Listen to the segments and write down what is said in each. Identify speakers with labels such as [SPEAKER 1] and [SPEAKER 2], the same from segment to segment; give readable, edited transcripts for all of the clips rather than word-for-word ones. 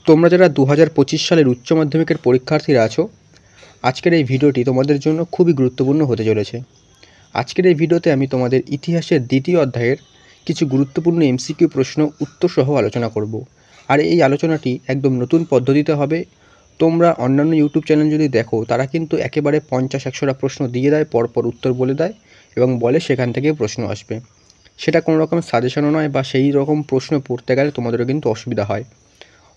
[SPEAKER 1] তোমরা যারা 2025 সালের উচ্চ মাধ্যমিকের পরীক্ষার্থীরা আছো, আজকের এই ভিডিওটি তোমাদের জন্য খুবই গুরুত্বপূর্ণ হতে চলেছে। আজকের এই ভিডিওতে আমি তোমাদের ইতিহাসের দ্বিতীয় অধ্যায়ের কিছু গুরুত্বপূর্ণ এমসিকিউ প্রশ্ন উত্তরসহ আলোচনা করব। আর এই আলোচনাটি একদম নতুন পদ্ধতিতে হবে। তোমরা অন্যান্য ইউটিউব চ্যানেল যদি দেখো, তারা কিন্তু একেবারে 50-100টা প্রশ্ন দিয়ে দেয়, পরপর উত্তর বলে দেয় এবং বলে সেখান থেকে প্রশ্ন আসবে। সেটা কোনো রকম সাজেশনও নয়, বা সেই রকম প্রশ্ন পড়তে গেলে তোমাদেরও কিন্তু অসুবিধা হয়।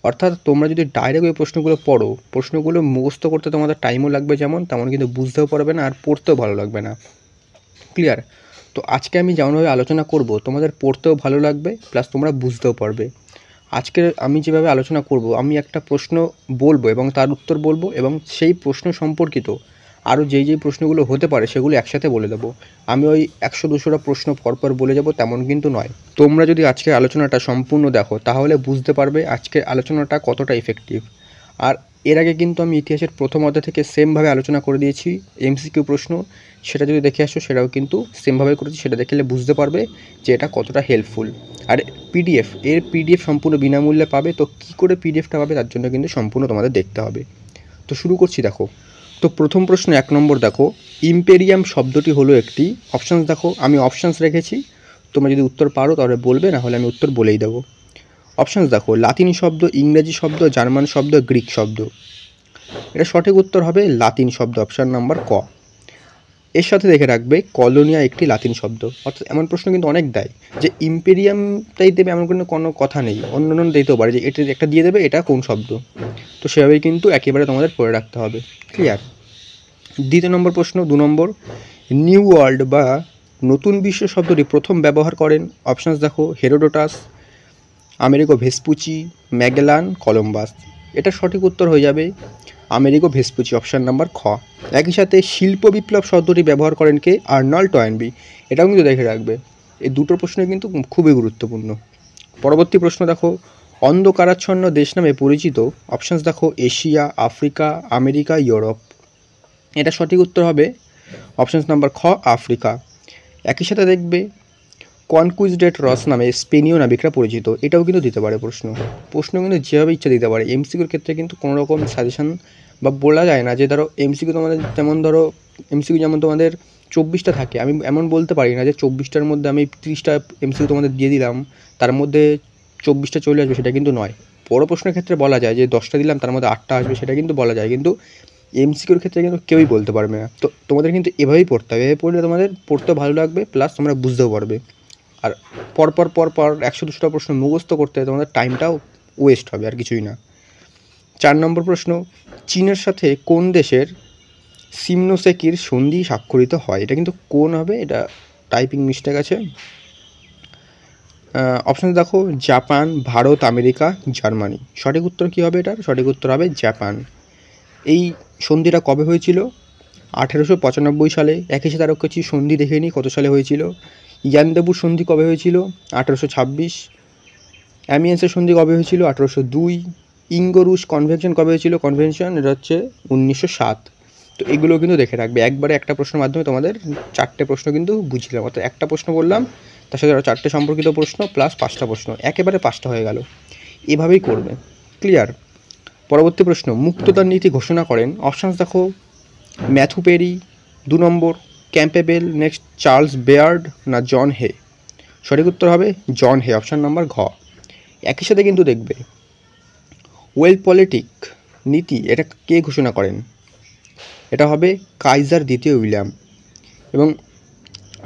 [SPEAKER 1] অর্থাৎ তোমরা যদি ডাইরেক্ট ওই প্রশ্নগুলো পড়ো, প্রশ্নগুলো মুখস্থ করতে তোমাদের টাইমও লাগবে যেমন, তেমন কিন্তু বুঝতেও পারবে না আর পড়তেও ভালো লাগবে না। ক্লিয়ার? তো আজকে আমি যেমনভাবে আলোচনা করব, তোমাদের পড়তেও ভালো লাগবে, প্লাস তোমরা বুঝতেও পারবে। আজকে আমি যেভাবে আলোচনা করব, আমি একটা প্রশ্ন বলবো এবং তার উত্তর বলবো, এবং সেই প্রশ্ন সম্পর্কিত আরও যেই প্রশ্নগুলো হতে পারে সেগুলো একসাথে বলে দেবো। আমি ওই 100-200টা প্রশ্ন পরপর বলে যাব তেমন কিন্তু নয়। তোমরা যদি আজকের আলোচনাটা সম্পূর্ণ দেখো, তাহলে বুঝতে পারবে আজকের আলোচনাটা কতটা ইফেক্টিভ। আর এর আগে কিন্তু আমি ইতিহাসের প্রথম অধ্যায় থেকে সেমভাবে আলোচনা করে দিয়েছি এমসিকিউ প্রশ্ন, সেটা যদি দেখে আসো সেটাও কিন্তু সেমভাবে করেছি, সেটা দেখলে বুঝতে পারবে যে এটা কতটা হেল্পফুল। আর পিডিএফ সম্পূর্ণ বিনামূল্যে পাবে। তো কী করে পিডিএফটা পাবে তার জন্য কিন্তু সম্পূর্ণ তোমাদের দেখতে হবে। তো শুরু করছি, দেখো। তো প্রথম প্রশ্ন 1 নম্বর দেখো, ইম্পেরিয়াম শব্দটি হলো একটি, অপশানস দেখো, আমি অপশানস রেখেছি, তোমরা যদি উত্তর পারো তাহলে বলবে, না হলে আমি উত্তর বলেই দেবো। অপশানস দেখো, লাতিন শব্দ, ইংরেজি শব্দ, জার্মান শব্দ, গ্রিক শব্দ। এটা সঠিক উত্তর হবে লাতিন শব্দ, অপশান নাম্বার ক। এর সাথে দেখে রাখবে কলোনিয়া একটি লাতিন শব্দ। অর্থাৎ এমন প্রশ্ন কিন্তু অনেক দেয় যে ইম্পেরিয়ামটাই দেবে এমন কোনো কথা নেই, অন্য অন্য দিতেও পারে যে এটা একটা দিয়ে দেবে, এটা কোন শব্দ। তো সেভাবেই কিন্তু একেবারে তোমাদের পড়ে রাখতে হবে। ক্লিয়ার? দ্বিতীয় নম্বর প্রশ্ন 2 নম্বর, নিউ ওয়ার্ল্ড বা নতুন বিশ্ব শব্দটি প্রথম ব্যবহার করেন। অপশানস দেখো, Herodotus, Amerigo Vespucci, Magellan, Columbus. এটা সঠিক উত্তর হয়ে যাবে আমেরিকো ভেসপুচি, অপশান নাম্বার খ। একই সাথে শিল্প বিপ্লব শব্দটি ব্যবহার করেন কে? Arnold Toynbee. এটাও কিন্তু দেখে রাখবে, এই দুটো প্রশ্ন কিন্তু খুবই গুরুত্বপূর্ণ। পরবর্তী প্রশ্ন দেখো, অন্ধকারাচ্ছন্ন দেশ নামে পরিচিত। অপশানস দেখো, এশিয়া, আফ্রিকা, আমেরিকা, ইউরোপ। এটা সঠিক উত্তর হবে অপশানস নাম্বার খ, আফ্রিকা। একই সাথে দেখবে কনকুইজডেড রস নামে স্পেনীয় নাবিকরা পরিচিত। এটাও কিন্তু দিতে পারে প্রশ্ন কিন্তু যেভাবে ইচ্ছা দিতে পারে। এমসিকিউর ক্ষেত্রে কিন্তু কোনো রকম সাজেশন বা বলা যায় না যে ধরো এমসিকিউ তোমাদের যেমন তোমাদের 24টা থাকে, আমি এমন বলতে পারি না যে 24টার মধ্যে আমি 30টা এমসিকিউ তোমাদের দিয়ে দিলাম, তার মধ্যে 24টা চলে আসবে, সেটা কিন্তু নয়। বড় প্রশ্নের ক্ষেত্রে বলা যায় যে 10টা দিলাম তার মধ্যে 8টা আসবে, সেটা কিন্তু বলা যায়, কিন্তু এমসিকিউর ক্ষেত্রে কিন্তু কেউই বলতে পারবে না। তো তোমাদের কিন্তু এভাবেই পড়তে হবে, এভাবে পড়লে তোমাদের পড়তেও ভালো লাগবে, প্লাস তোমরা বুঝতেও পারবে। আর পরপর 100-200টা প্রশ্ন মুখস্থ করতে তোমাদের টাইমটাও ওয়েস্ট হবে, আর কিছুই না। 4 নম্বর প্রশ্ন, চীনের সাথে কোন দেশের সিমনোসেকির সন্ধি স্বাক্ষরিত হয়? এটা কিন্তু কোন হবে, এটা টাইপিং মিস্টেক আছে। অপশান দেখো, জাপান, ভারত, আমেরিকা, জার্মানি। সঠিক উত্তর কী হবে? এটার সঠিক উত্তর হবে জাপান। এই সন্ধিটা কবে হয়েছিল? 1895 সালে। একই সাথে আরও কিছু সন্ধি দেখে নিই কত সালে হয়েছিল। ইয়ানদেবুর সন্ধি কবে হয়েছিল? 1826। অ্যামিয়েন্সের সন্ধি কবে হয়েছিল? 1802। ইঙ্গোরুস কনভেনশন কবে হয়েছিল? কনভেনশন এটা হচ্ছে 1907। তো এগুলো কিন্তু দেখে রাখবে। একবারে একটা প্রশ্নের মাধ্যমে তোমাদের 4টে প্রশ্ন কিন্তু বুঝলাম, অর্থাৎ একটা প্রশ্ন বললাম, তার সাথে আরও 4টে সম্পর্কিত প্রশ্ন, প্লাস 5টা প্রশ্ন, একেবারে 5টা হয়ে গেল। এভাবেই করবে। ক্লিয়ার? পরবর্তী প্রশ্ন, মুক্ততার নীতি ঘোষণা করেন। অপশানস দেখো, ম্যাথু পেরি, 2 নম্বর ক্যাম্পবেল, নেক্সট চার্লস বেয়ার্ড, না জন হে। সঠিক উত্তর হবে জন হে, অপশান নাম্বার ঘ। একই সাথে কিন্তু দেখবে ওয়েল পলিটিক নীতি, এটা কে ঘোষণা করেন? এটা হবে কাইজার দ্বিতীয় উইলিয়াম। এবং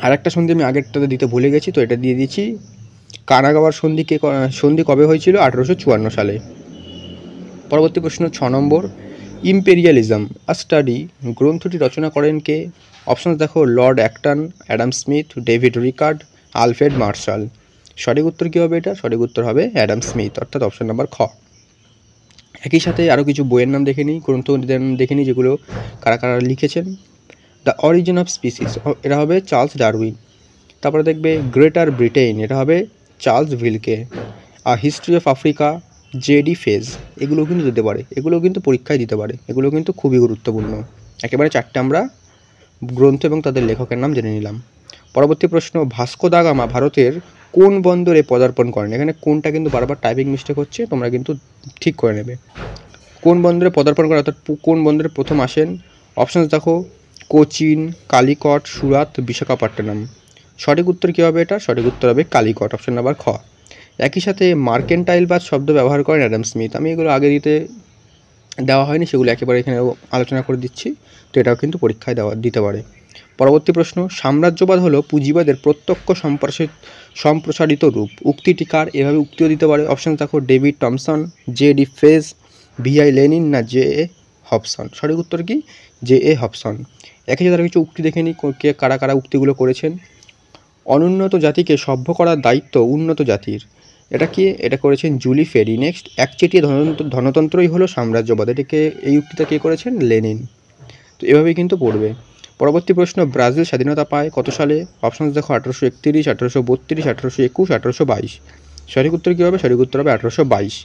[SPEAKER 1] আরেকটা সন্ধি আমি আগেরটাতে দিতে ভুলে গেছি, তো এটা দিয়ে দিচ্ছি। কানাগাওয়ার সন্ধি কবে হয়েছিল? 1854 সালে। পরবর্তী প্রশ্ন 6 নম্বর, ইম্পেরিয়ালিজম আ স্টাডি গ্রন্থটি রচনা করেন কে? অপশানস দেখো, Lord Acton, Adam Smith, David Ricardo, Alfred Marshall. সঠিক উত্তর কী হবে? এটা সঠিক উত্তর হবে অ্যাডাম স্মিথ, অর্থাৎ অপশান নাম্বার খ। একই সাথে আরও কিছু বইয়ের নাম দেখে নিই, গ্রন্থ দেখে নিই যেগুলো কারা কারা লিখেছেন। দ্য অরিজিন অফ স্পিসিস, এটা হবে চার্লস ডারউইন। তারপরে দেখবে গ্রেটার ব্রিটেন, এটা হবে চার্লস ভিলকে। আর history of Africa, JD Fage. এগুলো কিন্তু দিতে পারে, এগুলো কিন্তু পরীক্ষায় দিতে পারে, এগুলো কিন্তু খুবই গুরুত্বপূর্ণ। একেবারে 4টে আমরা গ্রন্থ এবং তাদের লেখকের নাম জেনে নিলাম। পরবর্তী প্রশ্ন, ভাস্কো দা গামা ভারতের কোন বন্দরে পদার্পণ করেন? এখানে কোনটা কিন্তু বারবার টাইপিং মিস্টেক হচ্ছে, তোমরা কিন্তু ঠিক করে নেবে। কোন বন্দরে পদার্পণ করেন অর্থাৎ কোন বন্দরে প্রথম আসেন? অপশানস দেখো, কোচিন, কালিকট, সুরাত, বিশাখাপট্টনম। সঠিক উত্তর কী হবে এটা? সঠিক উত্তর হবে কালিকট, অপশান নাম্বার খ। একই সাথে মার্কেন্টাইলবাদ শব্দ ব্যবহার করেন অ্যাডাম স্মিথ। আমি এগুলো আগে দেওয়া হয়নি, সেগুলো একেবারে এখানে আলোচনা করে দিচ্ছি, তো এটাও কিন্তু পরীক্ষায় দিতে পারে। পরবর্তী প্রশ্ন, সাম্রাজ্যবাদ হলো পুঁজিবাদের প্রত্যক্ষ সম্প্রসারিত রূপ। উক্তিটি কার? এভাবে উক্তিও দিতে পারে। অপশান দেখো, David Thomson, JD. Fage, VI. Lenin না জে.এ. হবসন। সঠিক উত্তর কি? জে.এ. হবসন। একই সাথে কিছু উক্তি দেখে নিই, কে কারা কারা উক্তিগুলো করেছেন। অনুন্নত জাতিকে সভ্য করার দায়িত্ব উন্নত জাতির। এটা কি? এটা করেছেন জুলি ফেরি। নেক্সট, একচেটিয়া ধনতন্ত্রই হলো সাম্রাজ্যবাদ। এটাকে, এই উক্তিটা কে করেছেন? লেনিন। তো এভাবেই কিন্তু পড়বে। পরবর্তী প্রশ্ন, ব্রাজিল স্বাধীনতা পায় কত সালে? অপশানস দেখো, 1831, 1832, 1821, 1822। সঠিক উত্তর কী হবে? সঠিক উত্তর হবে 1822।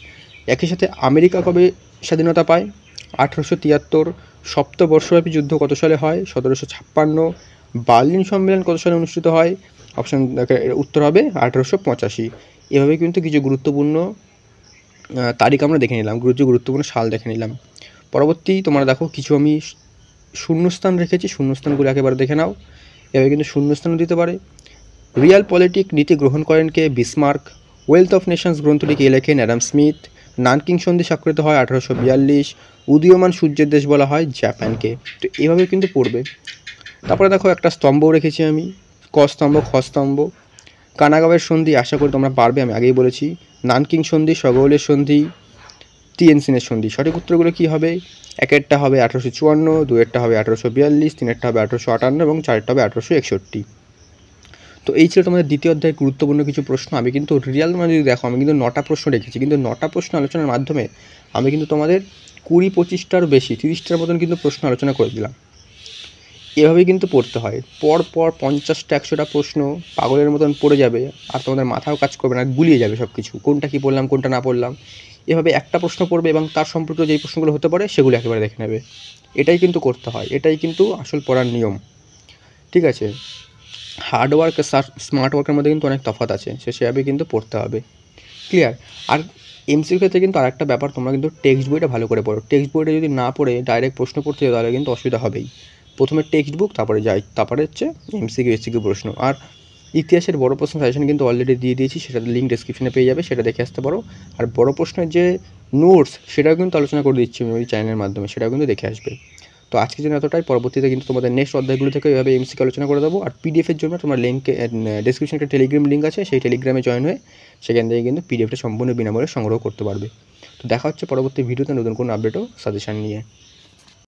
[SPEAKER 1] একই সাথে আমেরিকা কবে স্বাধীনতা পায়? 1873। সপ্তবর্ষব্যাপী যুদ্ধ কত সালে হয়? 1756। বার্লিন সম্মেলন কত সালে অনুষ্ঠিত হয়? অপশান উত্তর হবে 1885। এভাবে কিন্তু কিছু গুরুত্বপূর্ণ তারিখ আমরা দেখে নিলাম, গুরুত্বপূর্ণ সাল দেখে নিলাম। পরবর্তী তোমরা দেখো, কিছু আমি শূন্যস্থান রেখেছি, শূন্যস্থানগুলো একেবারে দেখে নাও। এভাবে কিন্তু শূন্যস্থানও দিতে পারে। রিয়াল পলিটিক নীতি গ্রহণ করেন কে? বিসমার্ক। ওয়েলথ অফ নেশনস গ্রন্থটি কে লেখেন? Adam Smith. নানকিং সন্ধি স্বাক্ষরিত হয় 1842। উদীয়মান সূর্যের দেশ বলা হয় জাপানকে। তো এভাবে কিন্তু পড়বে। তারপরে দেখো, একটা স্তম্ভও রেখেছি আমি, ক স্তম্ভ, খ স্তম্ভ। কানাগাওয়ের সন্ধি আশা করি তোমরা পারবে, আমি আগেই বলেছি। নানকিং সন্ধি, সগৌলের সন্ধি, টিয়েনসিনের সন্ধি। সঠিক উত্তরগুলো কী হবে? একেরটা হবে 1854, দুয়েরটা হবে 1842, তিনেরটা হবে 1858 এবং চারেরটা হবে 1861। তো এই ছিল তোমাদের দ্বিতীয় অধ্যায়ের গুরুত্বপূর্ণ কিছু প্রশ্ন। আমি কিন্তু রিয়াল মানে যদি দেখো, আমি কিন্তু 9টা প্রশ্ন রেখেছি, কিন্তু 9টা প্রশ্ন আলোচনার মাধ্যমে আমি কিন্তু তোমাদের 20-25টার বেশি, 30টার মতন কিন্তু প্রশ্ন আলোচনা করে দিলাম। এভাবেই কিন্তু পড়তে হয়। পর 50টা 100টা প্রশ্ন পাগলের মতন পড়ে যাবে, আর তোমাদের মাথাও কাজ করবে না, গুলিয়ে যাবে সব কিছু, কোনটা কী পড়লাম কোনটা না পড়লাম। এভাবে একটা প্রশ্ন পড়বে এবং তার সম্পর্কিত যেই প্রশ্নগুলো হতে পারে সেগুলো একেবারে দেখে নেবে। এটাই কিন্তু করতে হয়, এটাই কিন্তু আসল পড়ার নিয়ম। ঠিক আছে? হার্ড ওয়ার্ক আর স্মার্ট ওয়ার্কের মধ্যে কিন্তু অনেক তফাৎ আছে, সেভাবে কিন্তু পড়তে হবে। ক্লিয়ার? আর এমসিকিউ ক্ষেত্রে কিন্তু আরেকটা ব্যাপার, তোমরা কিন্তু টেক্সট বইটা ভালো করে পড়ো। টেক্সট বইটা যদি না পড়ে ডাইরেক্ট প্রশ্ন পড়তে যাও তাহলে কিন্তু অসুবিধা হবেই। প্রথমে টেক্সট বুক, তারপরে হচ্ছে এমসিকিউ প্রশ্ন। আর ইতিহাসের বড় প্রশ্ন সাজেশন কিন্তু অলরেডি দিয়ে দিয়েছি, সেটার লিঙ্ক ডেসক্রিপশনে পেয়ে যাবে, সেটা দেখে আসতে পারো। আর বড় প্রশ্নের যে নোটস, সেটাও কিন্তু আলোচনা করে দিচ্ছি আমি ওই চ্যানেলের মাধ্যমে, সেটাও কিন্তু দেখে আসবে। তো আজকের জন্য এতটাই। পরবর্তীতে কিন্তু তোমাদের নেক্সট অধ্যায়গুলো থেকে এভাবে এমসিকিউ আলোচনা করে দেবো। আর পিডিএফের জন্য তোমার লিঙ্কে ডেসক্রিপশনে একটা টেলিগ্রাম লিঙ্ক আছে, সেই টেলিগ্রামে জয়েন হয়ে সেখান থেকে কিন্তু পিডিএফটা সম্পূর্ণ বিনামূল্যে সংগ্রহ করতে পারবে। তো দেখা হচ্ছে পরবর্তী ভিডিওতে নতুন কোনো আপডেট ও সাজেশন নিয়ে।